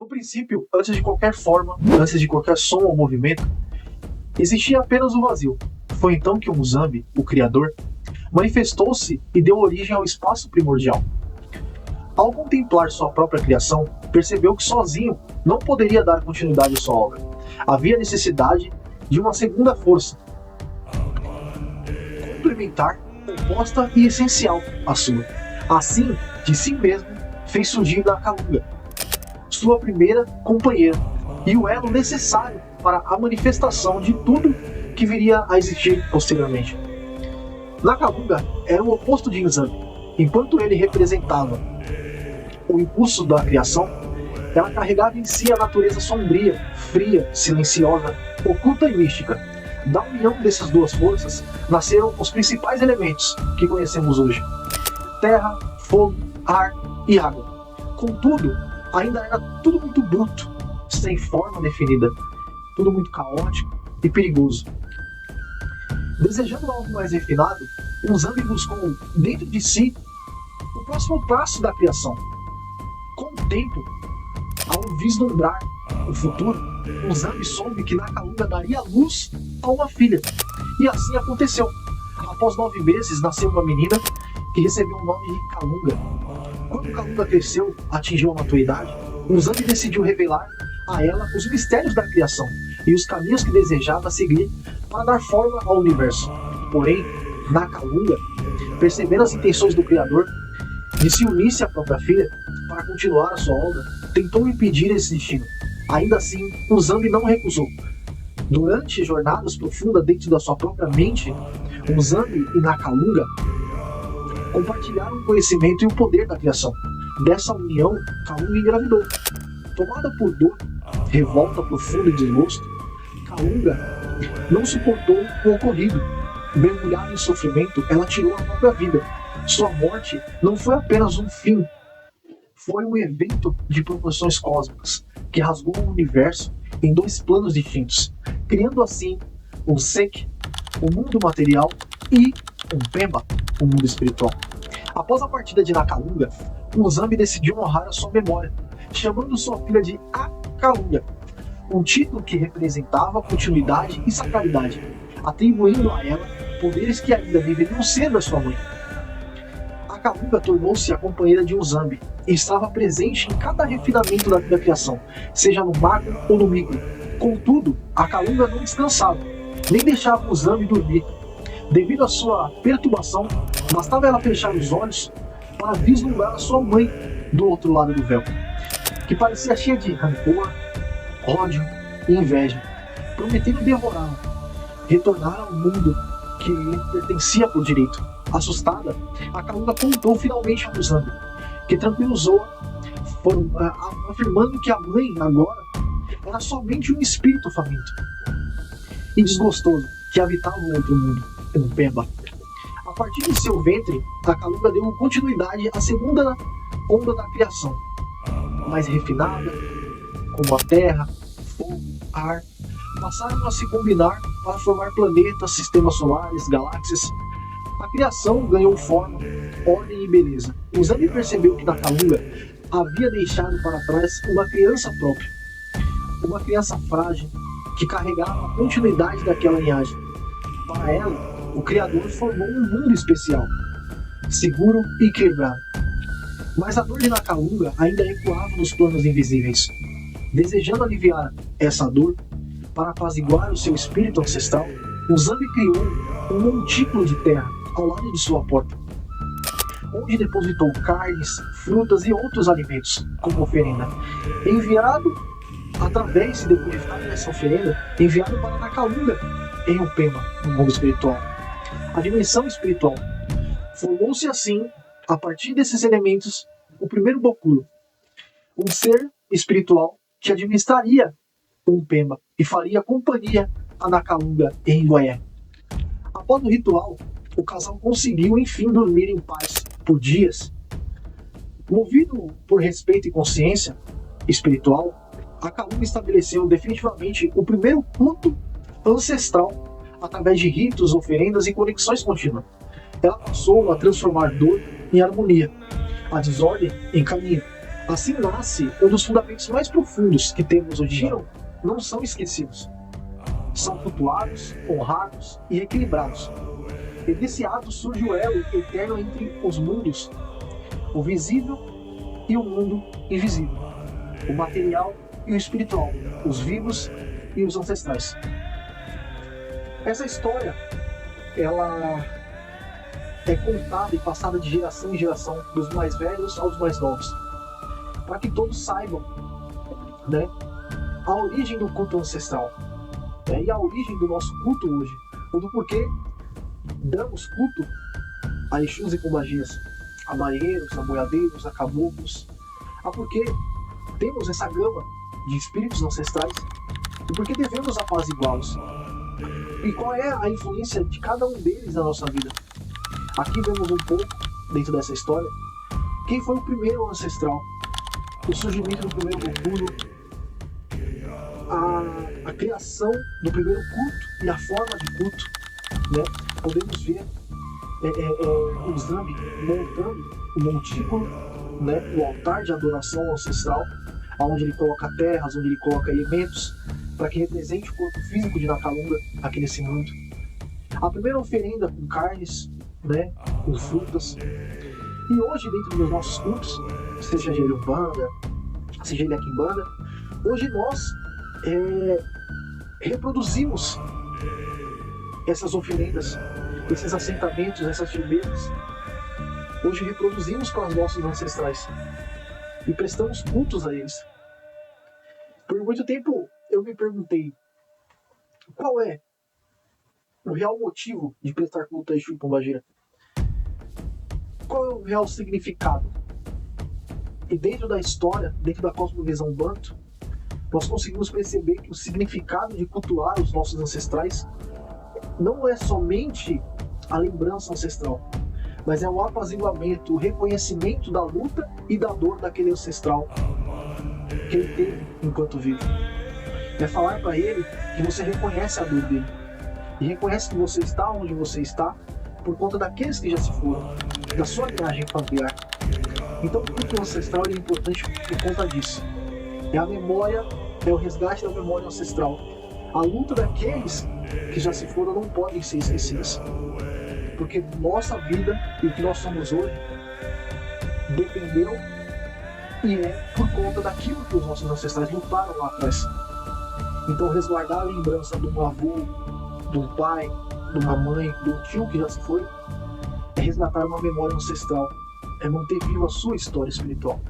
No princípio, antes de qualquer forma, antes de qualquer som ou movimento, existia apenas o vazio. Foi então que o Muzambi, o Criador, manifestou-se e deu origem ao espaço primordial. Ao contemplar sua própria criação, percebeu que sozinho não poderia dar continuidade à sua obra. Havia necessidade de uma segunda força, complementar, oposta e essencial à sua. Assim, de si mesmo, fez surgir Nakalunga, sua primeira companheira, e o elo necessário para a manifestação de tudo que viria a existir posteriormente. Nakalunga era o oposto de Nzambi. Enquanto ele representava o impulso da criação, ela carregava em si a natureza sombria, fria, silenciosa, oculta e mística. Da união dessas duas forças nasceram os principais elementos que conhecemos hoje: terra, fogo, ar e água. Contudo, ainda era tudo muito bruto, sem forma definida, tudo muito caótico e perigoso. Desejando algo mais refinado, Nzambi buscou dentro de si o próximo passo da criação. Com o tempo, ao vislumbrar o futuro, Nzambi soube que Nakalunga daria luz a uma filha. E assim aconteceu. Após 9 meses, nasceu uma menina que recebeu o nome de Kalunga. Quando Kalunga cresceu, atingiu a maturidade, Nzambi decidiu revelar a ela os mistérios da criação e os caminhos que desejava seguir para dar forma ao universo. Porém, Nakalunga, percebendo as intenções do Criador de se unir-se à própria filha para continuar a sua obra, tentou impedir esse destino. Ainda assim, Nzambi não recusou. Durante jornadas profundas dentro da sua própria mente, Nzambi e Nakalunga compartilharam o conhecimento e o poder da criação. Dessa união, Kalunga engravidou. Tomada por dor, revolta profunda e desgosto, Kalunga não suportou o ocorrido. Mergulhada em sofrimento, ela tirou a própria vida. Sua morte não foi apenas um fim, foi um evento de proporções cósmicas que rasgou o universo em 2 planos distintos, criando assim o Sek, o mundo material, e um Pemba, o mundo espiritual. Após a partida de Nakalunga, Nzambi decidiu honrar a sua memória, chamando sua filha de Akalunga, um título que representava continuidade e sacralidade, atribuindo a ela poderes que ainda deveriam ser da sua mãe. Akalunga tornou-se a companheira de Nzambi e estava presente em cada refinamento da criação, seja no macro ou no micro. Contudo, Akalunga não descansava, nem deixava Nzambi dormir. Devido à sua perturbação, bastava ela fechar os olhos para vislumbrar a sua mãe do outro lado do véu, que parecia cheia de rancor, ódio e inveja, prometendo devorá-la, retornar ao mundo que lhe pertencia por direito. Assustada, Akalunga contou finalmente a Nzambi, que tranquilizou-a, afirmando que a mãe agora era somente um espírito faminto e desgostoso que habitava o outro mundo, em Pemba. A partir de seu ventre, Akalunga deu continuidade à segunda onda da criação, mais refinada, como a terra, fogo, ar, passaram a se combinar para formar planetas, sistemas solares, galáxias. A criação ganhou forma, ordem e beleza. Nzambi percebeu que Nakalunga havia deixado para trás uma criança própria, uma criança frágil que carregava a continuidade daquela linhagem. Para ela, o Criador formou um mundo especial, seguro e equilibrado. Mas a dor de Nakalunga ainda ecoava nos planos invisíveis. Desejando aliviar essa dor, para apaziguar o seu espírito ancestral, Nzambi criou um montículo de terra ao lado de sua porta, onde depositou carnes, frutas e outros alimentos como oferenda. Enviado através e depois de ficar nessa oferenda, enviado para Nakalunga em Upema, no mundo espiritual. A dimensão espiritual formou-se assim, a partir desses elementos, o primeiro Bokuro, um ser espiritual que administraria Upema e faria companhia a Nakalunga em Goié. Após o ritual, o casal conseguiu enfim dormir em paz por dias. Movido por respeito e consciência espiritual, Akalunga estabeleceu definitivamente o primeiro culto ancestral através de ritos, oferendas e conexões contínuas. Ela passou a transformar dor em harmonia, a desordem em caminho, Assim nasce um dos fundamentos mais profundos que temos hoje em dia. Não são esquecidos. São cultuados, honrados e equilibrados. E desse ato surge o elo eterno entre os mundos, o visível e o mundo invisível, o material e o espiritual, os vivos e os ancestrais. Essa história, ela é contada e passada de geração em geração, dos mais velhos aos mais novos, para que todos saibam, né, a origem do culto ancestral, né, e a origem do nosso culto hoje, ou do porquê damos culto a Exus e Pombagiras, a marinheiros, a boiadeiros, a caboclos, a porquê temos essa gama de espíritos ancestrais e por que devemos apaziguá-los. E qual é a influência de cada um deles na nossa vida. Aqui vemos um pouco, dentro dessa história, quem foi o primeiro ancestral, o surgimento do primeiro Votuno, a criação do primeiro culto e a forma de culto, né? Podemos ver o Zambi montando o montículo, né? O altar de adoração ancestral, onde ele coloca terras, onde ele coloca elementos, para que represente o corpo físico de Nakalunga aqui nesse mundo. A primeira oferenda com carnes, né? Com frutas. E hoje, dentro dos nossos cultos, seja de Umbanda, seja de Quimbanda, hoje nós reproduzimos essas oferendas, esses assentamentos, essas firmezas. Hoje reproduzimos com os nossos ancestrais e prestamos cultos a eles. Por muito tempo eu me perguntei qual é o real motivo de prestar culto a Exu e Pombagira. Qual é o real significado? E dentro da história, dentro da cosmovisão Banto, nós conseguimos perceber que o significado de cultuar os nossos ancestrais não é somente a lembrança ancestral, mas é o apaziguamento, o reconhecimento da luta e da dor daquele ancestral que ele teve enquanto vive. É falar para ele que você reconhece a dor dele e reconhece que você está onde você está por conta daqueles que já se foram, da sua linhagem familiar. Então o culto ancestral é importante por conta disso. É a memória, é o resgate da memória ancestral. A luta daqueles que já se foram não podem ser esquecidas. Porque nossa vida e o que nós somos hoje dependeu e é por conta daquilo que os nossos ancestrais lutaram lá atrás. Então resguardar a lembrança de um avô, de um pai, de uma mãe, de um tio que já se foi, é resgatar uma memória ancestral, é manter viva a sua história espiritual.